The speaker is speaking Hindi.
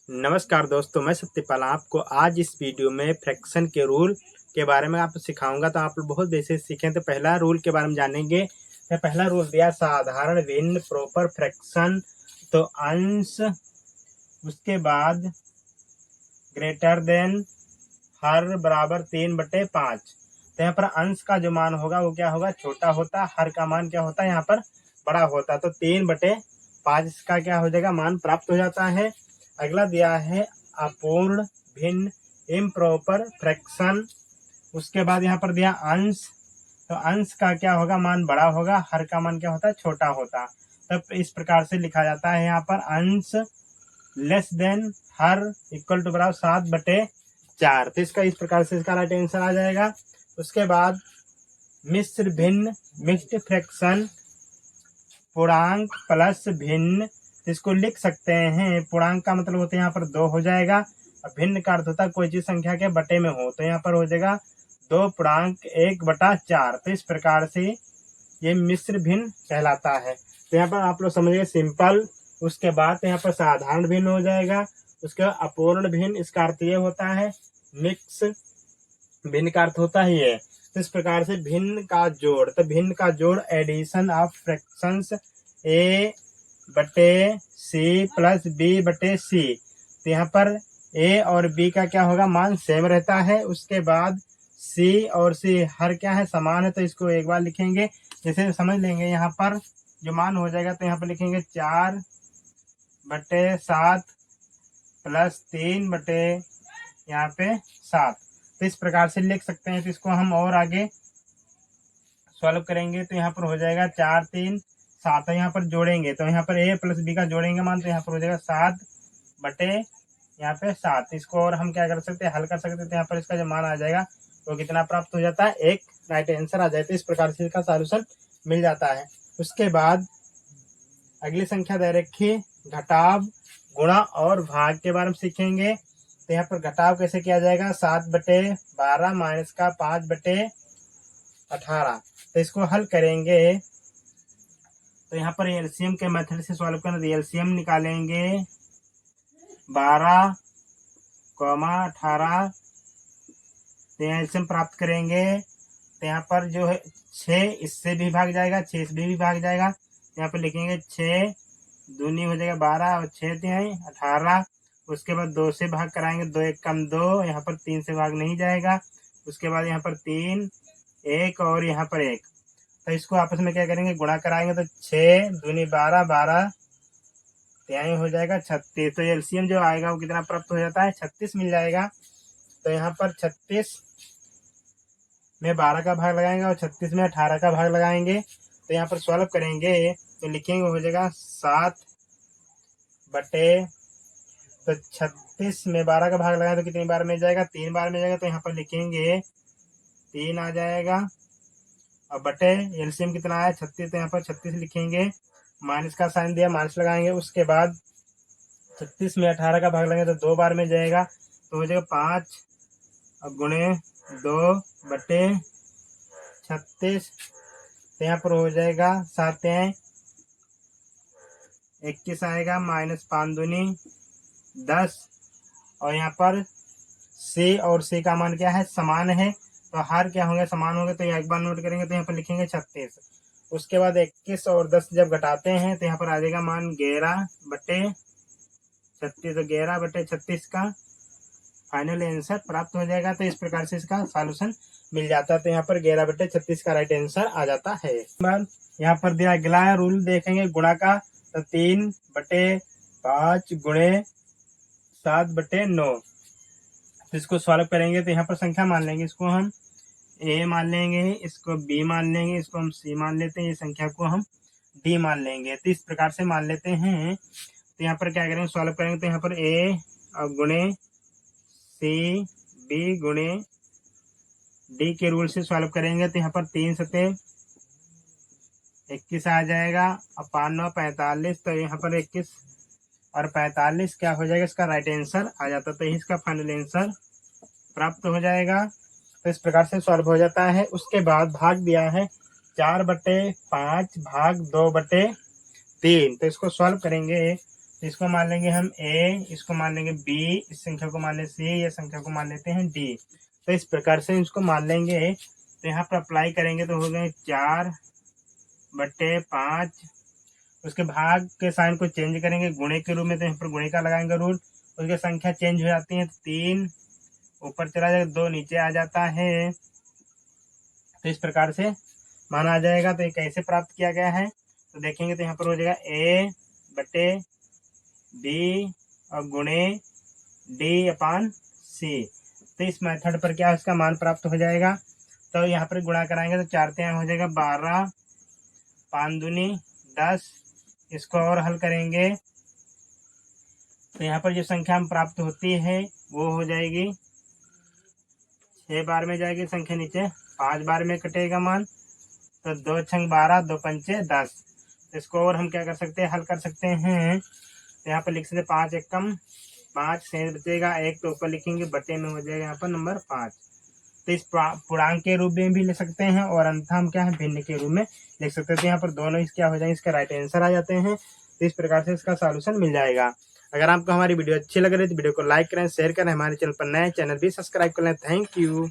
नमस्कार दोस्तों, मैं सत्यपाल आपको आज इस वीडियो में फ्रैक्शन के रूल के बारे में आपको सिखाऊंगा। तो आप लोग बहुत बेसिक सीखें। तो पहला रूल के बारे में जानेंगे। तो पहला रूल दिया साधारण भिन्न प्रॉपर फ्रैक्शन। तो अंश, उसके बाद ग्रेटर देन हर बराबर 3/5। तो यहाँ पर अंश का जो मान होगा वो क्या होगा, छोटा होता। हर का मान क्या होता है, यहाँ पर बड़ा होता। तो 3/5 इसका क्या हो जाएगा, मान प्राप्त हो जाता है। अगला दिया है अपूर्ण भिन्न इम्प्रॉपर फ्रैक्शन। उसके बाद यहाँ पर दिया अंश। तो अंश का क्या होगा, मान बड़ा होगा। हर का मान क्या होता है, छोटा होता। तब इस प्रकार से लिखा जाता है यहाँ पर अंश less than or equal to बराबर 7/4। तो इसका इस प्रकार से इसका राइट आंसर आ जाएगा। उसके बाद मिश्र भिन्न मिक्स्ड फ्रैक्शन, पूर्णांक प्लस भिन्न। तो इसको लिख सकते हैं, पूर्णांक का मतलब होता है यहाँ पर 2 हो जाएगा। और भिन्न का अर्थ होता है कोई चीज संख्या के बटे में हो। तो यहाँ पर हो जाएगा 2.1/4। तो इस प्रकार से ये मिश्र भिन्न कहलाता है। तो यहाँ पर आप लोग समझिए सिंपल। उसके बाद यहाँ पर साधारण भिन्न हो जाएगा। उसके बाद अपूर्ण भिन्न, इसका अर्थ ये होता है मिक्स। भिन्न का अर्थ होता है ये। तो इस प्रकार से भिन्न का जोड़, तो भिन्न का जोड़ addition of fractions A/C plus B/C। तो यहाँ पर A और B का क्या होगा, मान सेम रहता है। उसके बाद C और C हर क्या है, समान है। तो इसको एक बार लिखेंगे, जैसे समझ लेंगे। यहाँ पर जो मान हो जाएगा तो यहाँ पर लिखेंगे 4/7 प्लस 3/7। तो इस प्रकार से लिख सकते हैं। तो इसको हम और आगे सॉल्व करेंगे। तो यहाँ पर हो जाएगा 4 3 7। यहाँ पर जोड़ेंगे तो यहाँ पर A प्लस B का जोड़ेंगे मान, तो यहाँ पर हो जाएगा 7/7। इसको और हम क्या कर सकते हैं, हल कर सकते हैं। तो यहाँ पर इसका जो मान आ जाएगा वो कितना प्राप्त हो जाता है, एक राइट आंसर आ जाता है। इस प्रकार से इसका सॉल्यूशन मिल जाता है। उसके बाद अगली संख्या दे रखी घटाव गुणा और भाग के बारे में सीखेंगे। तो यहाँ पर घटाव कैसे किया जाएगा, 7/12 माइनस का 5/18। तो इसको हल करेंगे। तो यहाँ पर एलसीएम के मेथड से सॉल्व करना। एलसीएम निकालेंगे 12, 18। तो एलसीएम प्राप्त करेंगे। तो यहाँ पर जो है 6 इससे भी भाग जाएगा, 6 इससे भी भाग जाएगा। यहाँ पर लिखेंगे 6 दूनी हो जाएगा 12 और 6 तिहाई 18। उसके बाद 2 से भाग कराएंगे, 2 1 कम 2। यहाँ पर 3 से भाग नहीं जाएगा। उसके बाद यहाँ पर 3 1 और यहाँ पर 1। तो इसको आपस में क्या करेंगे, गुणा कराएंगे। तो 6 दूनी 12, 12 तिहाई हो जाएगा 36। तो एलसीएम जो आएगा वो कितना प्राप्त हो जाता है, 36 मिल जाएगा। तो यहाँ पर 36 में 12 का भाग लगाएंगे और 36 में 18 का भाग लगाएंगे। तो यहाँ पर सॉल्व करेंगे तो लिखेंगे हो जाएगा 36 में 12 का भाग लगाएं तो कितनी बार में जाएगा, 3 बार में जाएगा। तो यहाँ पर लिखेंगे 3 आ जाएगा और बटे एलसीएम कितना आया 36। तो यहाँ पर 36 लिखेंगे, माइनस का साइन दिया, माइनस लगाएंगे। उसके बाद 36 में 18 का भाग लगाएंगे तो 2 बार में जाएगा। तो हो जाएगा 5 गुणे 2/36। तो यहाँ पर हो जाएगा 7 21 आएगा, माइनस 5 दूनी 10। और यहाँ पर C और C का मान क्या है, समान है। तो हर क्या होंगे, समान होंगे। तो एक बार नोट करेंगे। तो यहाँ पर लिखेंगे 36। उसके बाद 21 और 10 जब घटाते हैं तो यहाँ पर आ जाएगा मान 11/36। तो 11/36 का फाइनल आंसर प्राप्त हो जाएगा। तो इस प्रकार से इसका सॉल्यूशन मिल जाता है। तो यहाँ पर 11/36 का राइट आंसर आ जाता है। यहाँ पर दिया अगला रूल देखेंगे गुणा का। तो 3/5 गुणे 7/9। तो इसको सॉल्व करेंगे। तो यहाँ पर संख्या मान लेंगे, इसको हम A मान लेंगे, इसको B मान लेंगे, इसको हम C मान लेते हैं, ये संख्या को हम D मान लेंगे। तो इस प्रकार से मान लेते हैं। तो यहाँ पर क्या करेंगे, सॉल्व करेंगे। तो यहाँ पर A गुणे C B गुणे D के रूल से सॉल्व करेंगे। तो यहाँ पर 3 सते 21 आ जाएगा और 5 9 45। तो यहाँ पर 21 और 45 क्या हो जाएगा, इसका राइट आंसर आ जाता। तो इसका फाइनल आंसर प्राप्त हो जाएगा। तो इस प्रकार से सॉल्व हो जाता है। उसके बाद भाग दिया है 4/5 भाग 2/3। तो इसको सॉल्व करेंगे। इसको मान लेंगे हम ए, इसको मान लेंगे बी, इस संख्या को मान लें सी, या संख्या को मान लेते हैं डी। तो इस प्रकार से इसको मान लेंगे। तो यहाँ पर अप्लाई करेंगे तो हो गए 4/5। उसके भाग के साइन को चेंज करेंगे गुणे के रूप में, तो यहाँ पर गुणे का लगाएंगे रूल। उसकी संख्या चेंज हो जाती है, 3 ऊपर चला जाएगा, 2 नीचे आ जाता है। तो इस प्रकार से मान आ जाएगा। तो ये कैसे प्राप्त किया गया है तो देखेंगे तो यहाँ पर हो जाएगा A/B और गुणे D/C। तो इस मेथड पर क्या इसका मान प्राप्त हो जाएगा। तो यहाँ पर गुणा कराएंगे तो 4 हो जाएगा 12, 5 दूनी 10। इसको और हल करेंगे तो यहाँ पर जो संख्या हम प्राप्त होती है वो हो जाएगी 6 बार में जाएगी संख्या नीचे, 5 बार में कटेगा मान। तो 2 छंग 12, 2 पंचे 10। इसको और हम क्या कर सकते हैं, हल कर सकते हैं। तो यहाँ पर लिख सकते 5 एकम 5, शेष बचेगा 1, तो ऊपर लिखेंगे बटे में हो जाएगा यहाँ पर नंबर 5। तो इस पूर्णांक के रूप में भी लिख सकते हैं और अन्यथा हम क्या है भिन्न के रूप में लिख सकते हैं। तो यहाँ पर दोनों इस क्या हो जाएंगे, इसका राइट आंसर आ जाते हैं। तो इस प्रकार से इसका सॉल्यूशन मिल जाएगा। अगर आपको हमारी वीडियो अच्छी लग रही है तो वीडियो को लाइक करें, शेयर करें, हमारे चैनल पर नए चैनल भी सब्सक्राइब कर लें। Thank you.